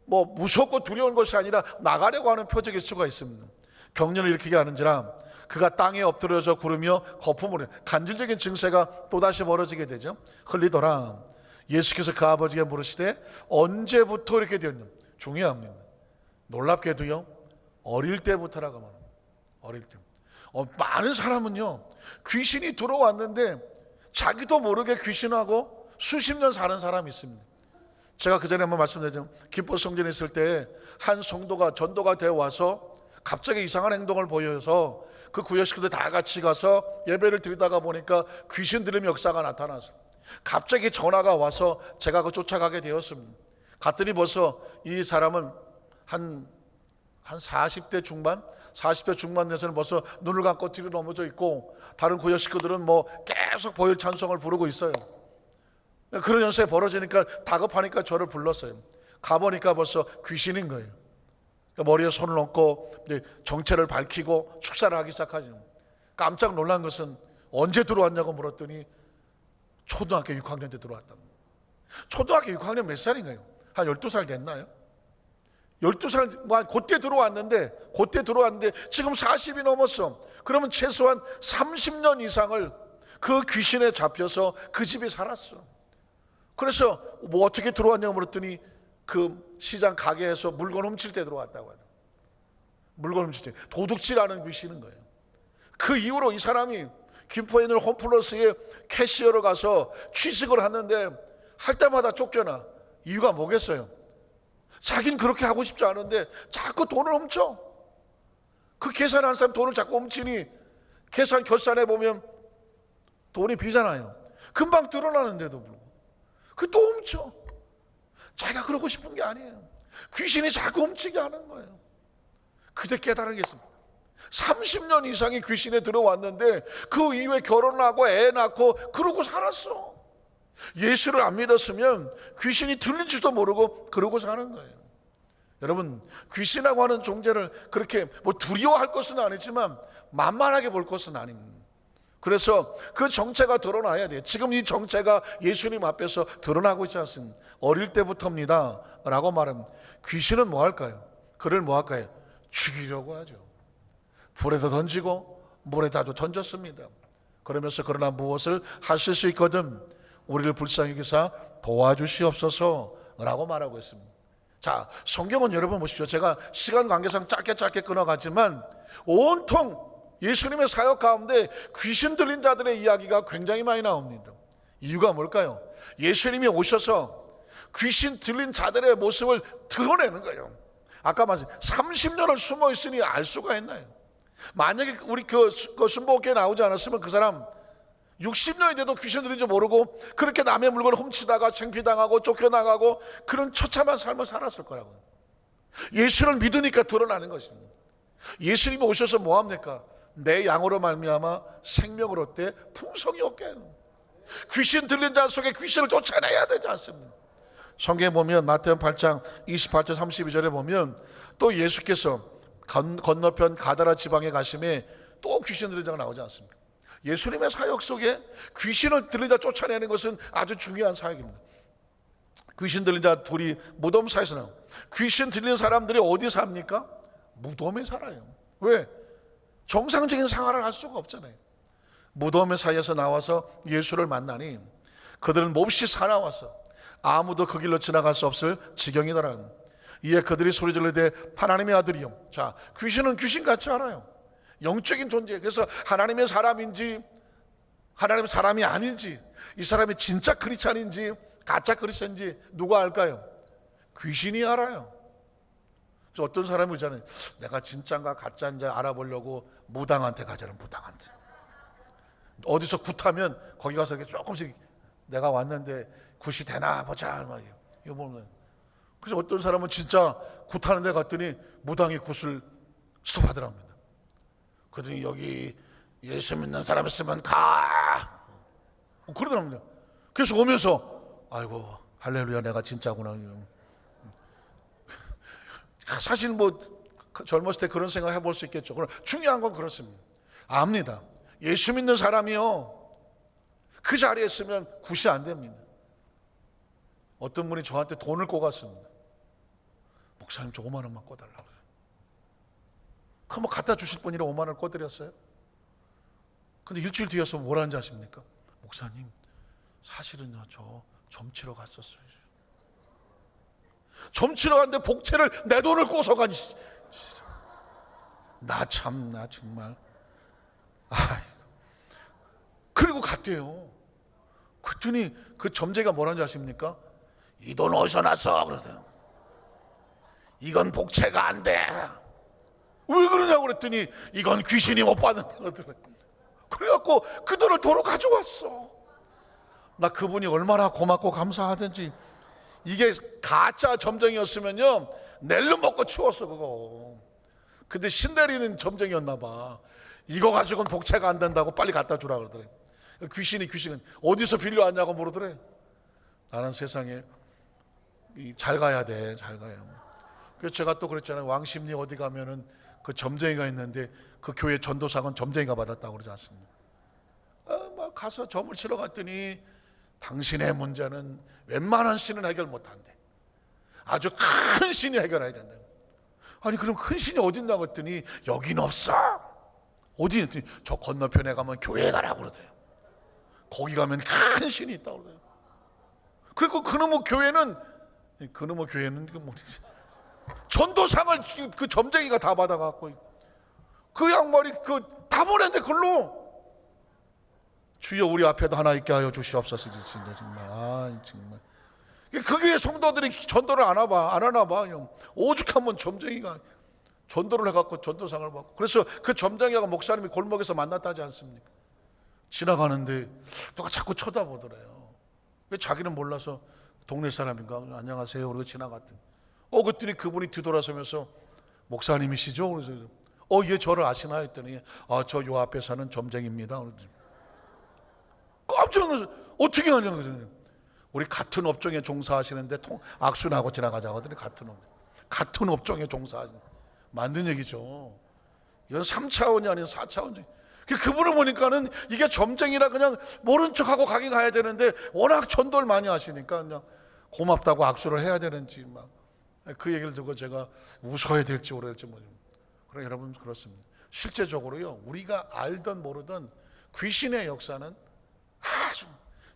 뭐 무섭고 두려운 것이 아니라 나가려고 하는 표적일 수가 있습니다. 격려를 일으키게 하는지라 그가 땅에 엎드려져 구르며 거품을, 간질적인 증세가 또다시 벌어지게 되죠. 흘리더라. 예수께서 그 아버지에게 물으시되 언제부터 이렇게 되었냐? 중요합니다. 놀랍게도요, 어릴 때부터라고 말합니다. 어릴 때. 많은 사람은요, 귀신이 들어왔는데 자기도 모르게 귀신하고 수십 년 사는 사람이 있습니다. 제가 그 전에 한번 말씀드렸죠. 김포 성전에 있을 때 한 성도가 전도가 되어 와서 갑자기 이상한 행동을 보여서 그 구역 식구들 다 같이 가서 예배를 드리다가 보니까 귀신 들림 역사가 나타나서 갑자기 전화가 와서 제가 그 쫓아가게 되었습니다. 갔더니 벌써 이 사람은 한 40대 중반 돼서는 벌써 눈을 감고 뒤로 넘어져 있고 다른 구역 식구들은 뭐 계속 보혈 찬송을 부르고 있어요. 그런 현상이 벌어지니까 다급하니까 저를 불렀어요. 가보니까 벌써 귀신인 거예요. 머리에 손을 얹고 정체를 밝히고 축사를 하기 시작하죠. 깜짝 놀란 것은 언제 들어왔냐고 물었더니 초등학교 6학년 때 들어왔다고. 초등학교 6학년 몇 살인가요? 한 12살 됐나요? 12살, 그때 들어왔는데 지금 40이 넘었어. 그러면 최소한 30년 이상을 그 귀신에 잡혀서 그 집에 살았어. 그래서 뭐 어떻게 들어왔냐고 물었더니 그 시장 가게에서 물건 훔칠 때 들어왔다고 하더라고요. 물건 훔칠 때 도둑질하는 귀신인 거예요. 그 이후로 이 사람이 김포에 있는 홈플러스에 캐시어로 가서 취직을 하는데 할 때마다 쫓겨나. 이유가 뭐겠어요? 자긴 그렇게 하고 싶지 않은데 자꾸 돈을 훔쳐. 그 계산하는 사람 돈을 자꾸 훔치니 결산해 보면 돈이 비잖아요. 금방 드러나는데도 불구하고 그 또 훔쳐. 자기가 그러고 싶은 게 아니에요. 귀신이 자꾸 훔치게 하는 거예요. 그때 깨달았겠습니다. 30년 이상이 귀신에 들어왔는데 그 이후에 결혼하고 애 낳고 그러고 살았어. 예수를 안 믿었으면 귀신이 들린지도 모르고 그러고 사는 거예요. 여러분, 귀신이라고 하는 존재를 그렇게 두려워할 것은 아니지만 만만하게 볼 것은 아닙니다. 그래서 그 정체가 드러나야 돼요. 지금 이 정체가 예수님 앞에서 드러나고 있지 않습니까? 어릴 때부터입니다 라고 말하면 귀신은 뭐 할까요? 그를 뭐 할까요? 죽이려고 하죠. 불에다 던지고 물에다도 던졌습니다. 그러면서 그러나 무엇을 하실 수 있거든 우리를 불쌍히 여기사 도와주시옵소서 라고 말하고 있습니다. 자, 성경은 여러분 보십시오. 제가 시간 관계상 짧게 끊어갔지만 온통 예수님의 사역 가운데 귀신 들린 자들의 이야기가 굉장히 많이 나옵니다. 이유가 뭘까요? 예수님이 오셔서 귀신 들린 자들의 모습을 드러내는 거예요. 아까 말씀 30년을 숨어 있으니 알 수가 있나요? 만약에 우리 그 순복음에 나오지 않았으면 그 사람 60년이 돼도 귀신 들린지 모르고 그렇게 남의 물건을 훔치다가 창피당하고 쫓겨나가고 그런 처참한 삶을 살았을 거라고요. 예수를 믿으니까 드러나는 것입니다. 예수님이 오셔서 뭐합니까? 내 양으로 말미암아 생명을 얻되 풍성이 얻게. 귀신 들린 자 속에 귀신을 쫓아내야 되지 않습니까? 성경에 보면 마태복음 8장 28절 32절에 보면 또 예수께서 건너편 가다라 지방에 가심에 또 귀신 들린 자가 나오지 않습니까? 예수님의 사역 속에 귀신을 들린 자 쫓아내는 것은 아주 중요한 사역입니다. 귀신 들린 자 둘이 무덤 사이에서 나와요. 귀신 들린 사람들이 어디 삽니까? 무덤에 살아요. 왜? 정상적인 생활을 할 수가 없잖아요. 무덤의 사이에서 나와서 예수를 만나니 그들은 몹시 사나워서 아무도 그 길로 지나갈 수 없을 지경이더라. 이에 그들이 소리질르되 하나님의 아들이요. 자, 귀신은 귀신같이 알아요. 영적인 존재. 그래서 하나님의 사람인지 하나님의 사람이 아닌지 이 사람이 진짜 크리스찬인지 가짜 크리스찬인지 누가 알까요? 귀신이 알아요. 어떤 사람이 있잖아요. 내가 진짜인가 가짜인지 알아보려고 무당한테 가잖아요. 무당한테 어디서 굿하면 거기 가서 조금씩 내가 왔는데 굿이 되나 보자 말이에요. 이거 보면 그래서 어떤 사람은 진짜 굿하는 데 갔더니 무당이 굿을 스톱하더랍니다. 그러더니 여기 예수 믿는 사람 있으면 가 그러더랍니다. 그래서 오면서 아이고 할렐루야 내가 진짜구나. 사실 젊었을 때 그런 생각 해볼 수 있겠죠. 그러나 중요한 건 그렇습니다. 압니다. 예수 믿는 사람이요 그 자리에 있으면 굿이 안 됩니다. 어떤 분이 저한테 돈을 꿔갔습니다. 목사님 저 5만 원만 꿔달라고. 그럼 갖다 주실 분이라 5만 원을 꿔드렸어요. 근데 일주일 뒤에서 뭐라는지 아십니까? 목사님 사실은요 저 점치러 갔었어요. 점치러 갔는데 복채를 내 돈을 꿔서가니 나 정말 그리고 갔대요. 그랬더니 그 점쟁이가 뭐라는지 아십니까? 이 돈 어디서 났어? 그러더니 이건 복채가 안 돼. 왜 그러냐고 그랬더니 이건 귀신이 못 받는다 그러더니 그래갖고 그 돈을 도로 가져왔어. 나 그분이 얼마나 고맙고 감사하든지. 이게 가짜 점쟁이였으면요 낼름 먹고 치웠어 그거. 근데 신내리는 점쟁이였나 봐. 이거 가지고는 복채가 안 된다고 빨리 갖다 주라 그러더래. 귀신은 어디서 빌려왔냐고 물어더래. 나는 세상에 잘 가야 돼, 잘 가요. 그래서 제가 또 그랬잖아요. 왕십리 어디 가면은 그 점쟁이가 있는데 그 교회 전도상은 점쟁이가 받았다고 그러지 않습니까? 막 가서 점을 치러 갔더니 당신의 문제는 웬만한 신은 해결 못한대. 아주 큰 신이 해결해야 된다. 아니 그럼 큰 신이 어딨나 그랬더니 여긴 없어. 어디 있더니 저 건너편에 가면 교회에 가라고 그러대요. 거기 가면 큰 신이 있다고 그러대요. 그리고 그놈의 교회는 그 뭐지? 전도상을 그 점쟁이가 다 받아갖고 그 양말이 다 보냈는데 글로 주여 우리 앞에도 하나 있게 하여 주시옵소서. 진짜 정말 정말 그 교회 성도들이 전도를 안 하나 봐. 오죽하면 점쟁이가 전도를 해갖고 전도상을 받고, 그래서 그 점쟁이하고 목사님이 골목에서 만났다지 않습니까? 지나가는데 누가 자꾸 쳐다보더래요. 왜? 자기는 몰라서 동네 사람인가 안녕하세요 그러고 지나갔더니 그랬더니 그분이 뒤돌아서면서 목사님이시죠? 그래서 예 저를 아시나 했더니 저 요 앞에 사는 점쟁이입니다. 깜짝 놀라서 어떻게 하냐고. 우리 같은 업종에 종사하시는데 악수나 하고 지나가자고 하더니 같은 업종에 종사하시는, 만든 얘기죠. 이건 3차원이 아닌 4차원이. 그분을 보니까는 이게 점쟁이라 그냥 모른 척하고 가긴 가야 되는데 워낙 전도를 많이 하시니까 그냥 고맙다고 악수를 해야 되는지 막 그 얘기를 듣고 제가 웃어야 될지 울어야 될지 모르겠어요. 그래 여러분, 그렇습니다. 실제적으로요, 우리가 알던 모르던 귀신의 역사는 아주,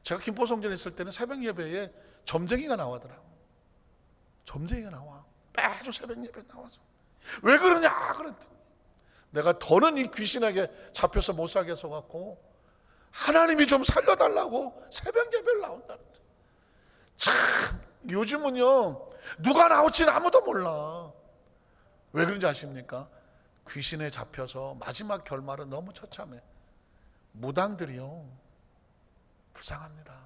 제가 김포성전에 있을 때는 새벽 예배에 점쟁이가 나오더라고. 점쟁이가 나와. 매주 새벽 예배 나와서 왜 그러냐 그랬더니 내가 더는 이 귀신에게 잡혀서 못 살게 해서갖고 하나님이 좀 살려달라고 새벽 예배를 나온다는 거예요. 참 요즘은요 누가 나올지는 아무도 몰라. 왜 그런지 아십니까? 귀신에 잡혀서 마지막 결말은 너무 처참해. 무당들이요 불쌍합니다.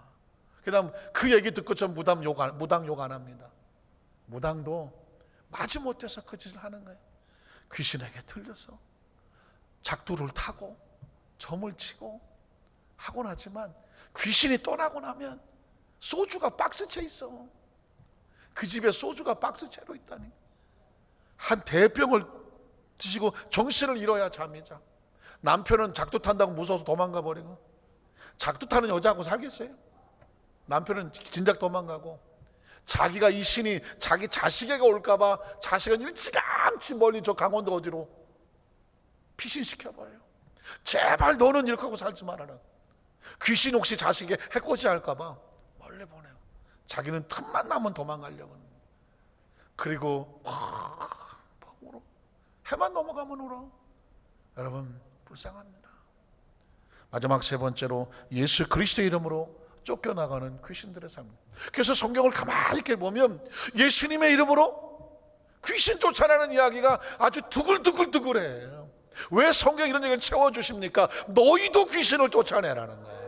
그다음 그 얘기 듣고 전 무당 욕 안 합니다. 무당도 마지못해서 그 짓을 하는 거예요. 귀신에게 들려서 작두를 타고 점을 치고 하곤 하지만 귀신이 떠나고 나면 소주가 박스채 있어. 그 집에 소주가 박스채로 있다니. 한 대병을 드시고 정신을 잃어야 잠이 자. 남편은 작두 탄다고 무서워서 도망가 버리고, 작두 타는 여자하고 살겠어요? 남편은 진작 도망가고, 자기가 이 신이 자기 자식에게 올까봐 자식은 일찌감치 멀리 저 강원도 어디로 피신시켜버려요. 제발 너는 이렇게 하고 살지 말아라. 귀신 혹시 자식에게 해코지 할까봐 멀리 보내요. 자기는 틈만 나면 도망가려고. 그리고 방으로 해만 넘어가면 울어. 여러분 불쌍합니다. 마지막 세 번째로 예수 그리스도의 이름으로 쫓겨나가는 귀신들의 삶. 그래서 성경을 가만히 이렇게 보면 예수님의 이름으로 귀신 쫓아내는 이야기가 아주 두글두글해. 왜 성경이 이런 얘기를 채워주십니까? 너희도 귀신을 쫓아내라는 거예요.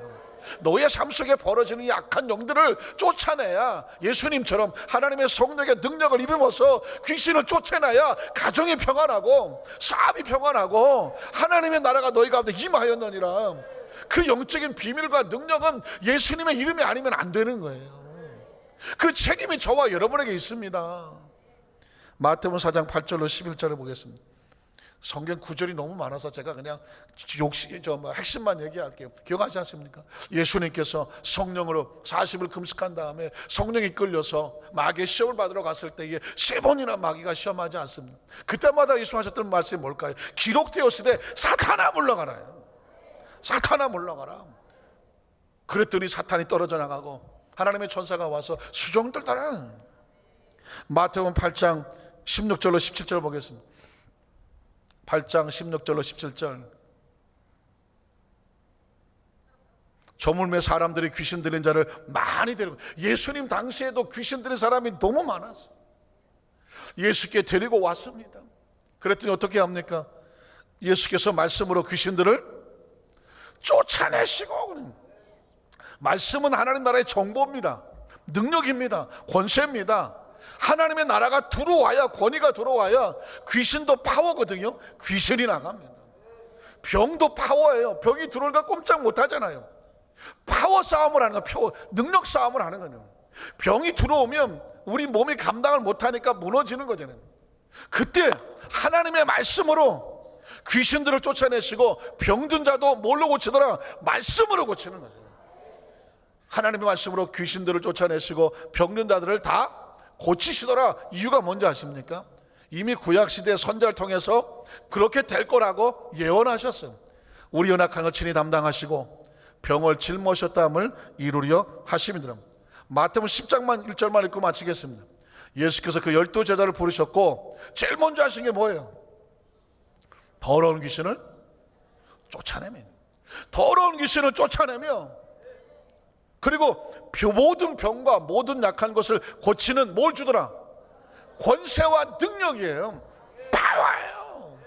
너의 삶 속에 벌어지는 이 악한 영들을 쫓아내야, 예수님처럼 하나님의 성령의 능력을 입으면서 귀신을 쫓아내야 가정이 평안하고 사업이 평안하고 하나님의 나라가 너희 가운데 임하였느니라. 그 영적인 비밀과 능력은 예수님의 이름이 아니면 안 되는 거예요. 그 책임이 저와 여러분에게 있습니다. 마태복음 4장 8절로 11절을 보겠습니다. 성경 구절이 너무 많아서 제가 그냥 핵심만 얘기할게요. 기억하지 않습니까? 예수님께서 성령으로 40일 금식한 다음에 성령이 끌려서 마귀의 시험을 받으러 갔을 때에 3번이나 마귀가 시험하지 않습니다. 그때마다 예수 하셨던 말씀이 뭘까요? 기록되었으되 사탄아 물러가라. 사탄아 물러가라. 그랬더니 사탄이 떨어져 나가고 하나님의 천사가 와서 수종 떨더라. 마태복음 8장 16절로 17절 보겠습니다. 8장 16절로 17절. 저물매 사람들이 귀신 들린 자를 많이 데리고, 예수님 당시에도 귀신 들린 사람이 너무 많았어요. 예수께 데리고 왔습니다. 그랬더니 어떻게 합니까? 예수께서 말씀으로 귀신들을 쫓아내시고, 말씀은 하나님 나라의 정보입니다. 능력입니다. 권세입니다. 하나님의 나라가 들어와야, 권위가 들어와야 귀신도 파워거든요. 귀신이 나갑니다. 병도 파워예요. 병이 들어오니까 꼼짝 못 하잖아요. 파워 싸움을 하는 거예요. 능력 싸움을 하는 거예요. 병이 들어오면 우리 몸이 감당을 못하니까 무너지는 거잖아요. 그때 하나님의 말씀으로 귀신들을 쫓아내시고, 병든 자도 뭘로 고치더라? 말씀으로 고치는 거죠. 하나님의 말씀으로 귀신들을 쫓아내시고 병든 자들을 다 고치시더라. 이유가 뭔지 아십니까? 이미 구약시대 선자를 통해서 그렇게 될 거라고 예언하셨어요. 우리 연약한 것 친히 담당하시고 병을 짊어졌다함을 이루려 하심이더라. 마태복음 10장만 1절만 읽고 마치겠습니다. 예수께서 그 12제자를 부르셨고 제일 먼저 하신 게 뭐예요? 더러운 귀신을 쫓아내면. 더러운 귀신을 쫓아내며, 그리고 모든 병과 모든 약한 것을 고치는 뭘 주더라? 권세와 능력이에요. 파워예요.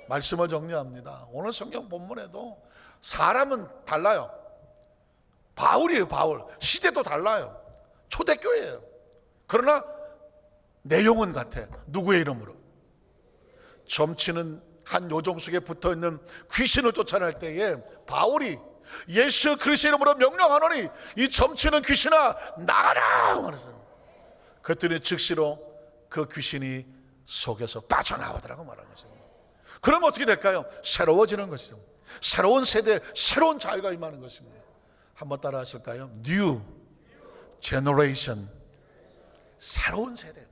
말씀을 정리합니다. 오늘 성경 본문에도 사람은 달라요. 바울이에요. 바울. 시대도 달라요. 초대교회예요. 그러나 내용은 같아. 누구의 이름으로? 점치는 한 요정 속에 붙어있는 귀신을 쫓아낼 때에 바울이 예수 그리스도의 이름으로 명령하노니 이 점치는 귀신아 나가라 말했어요. 그랬더니 즉시로 그 귀신이 속에서 빠져나오더라고 말하는 것입니다. 그럼 어떻게 될까요? 새로워지는 것이죠. 새로운 세대, 새로운 자유가 임하는 것입니다. 한번 따라 하실까요? New Generation. 새로운 세대.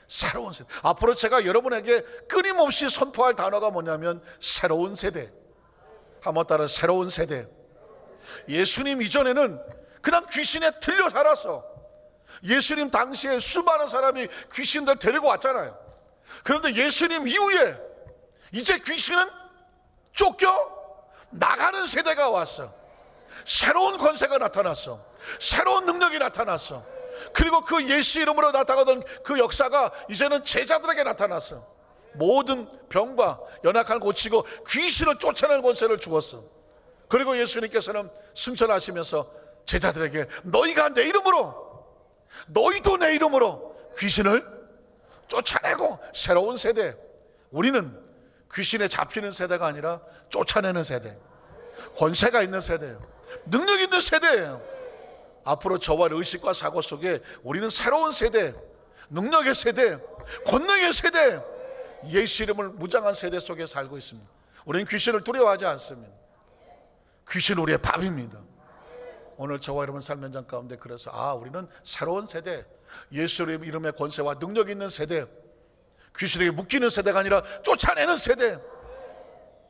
새로운 세대. 앞으로 제가 여러분에게 끊임없이 선포할 단어가 뭐냐면 새로운 세대. 한번 따라 새로운 세대. 예수님 이전에는 그냥 귀신에 들려 살았어. 예수님 당시에 수많은 사람이 귀신들 데리고 왔잖아요. 그런데 예수님 이후에 이제 귀신은 쫓겨 나가는 세대가 왔어. 새로운 권세가 나타났어. 새로운 능력이 나타났어. 그리고 그 예수 이름으로 나타나던 그 역사가 이제는 제자들에게 나타났어. 모든 병과 연약한 고치고 귀신을 쫓아내는 권세를 주었어. 그리고 예수님께서는 승천하시면서 제자들에게 너희가 내 이름으로, 너희도 내 이름으로 귀신을 쫓아내고, 새로운 세대. 우리는 귀신에 잡히는 세대가 아니라 쫓아내는 세대, 권세가 있는 세대예요. 능력 있는 세대예요. 앞으로 저와 의식과 사고 속에 우리는 새로운 세대, 능력의 세대, 권능의 세대, 예수 이름을 무장한 세대 속에 살고 있습니다. 우리는 귀신을 두려워하지 않습니다. 귀신은 우리의 밥입니다. 오늘 저와 여러분 삶 현장 가운데 그래서 우리는 새로운 세대, 예수 이름의 권세와 능력 있는 세대, 귀신에게 묶이는 세대가 아니라 쫓아내는 세대.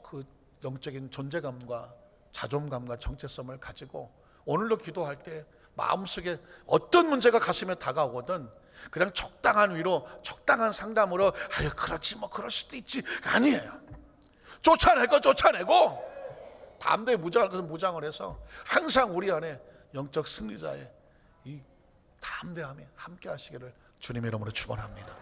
그 영적인 존재감과 자존감과 정체성을 가지고 오늘도 기도할 때 마음속에 어떤 문제가 가슴에 다가오거든 그냥 적당한 위로, 적당한 상담으로 아유 그렇지 뭐 그럴 수도 있지 아니에요. 쫓아낼 건 쫓아내고 담대히 무장할 것은 무장을 해서 항상 우리 안에 영적 승리자의 이 담대함이 함께 하시기를 주님의 이름으로 축원합니다.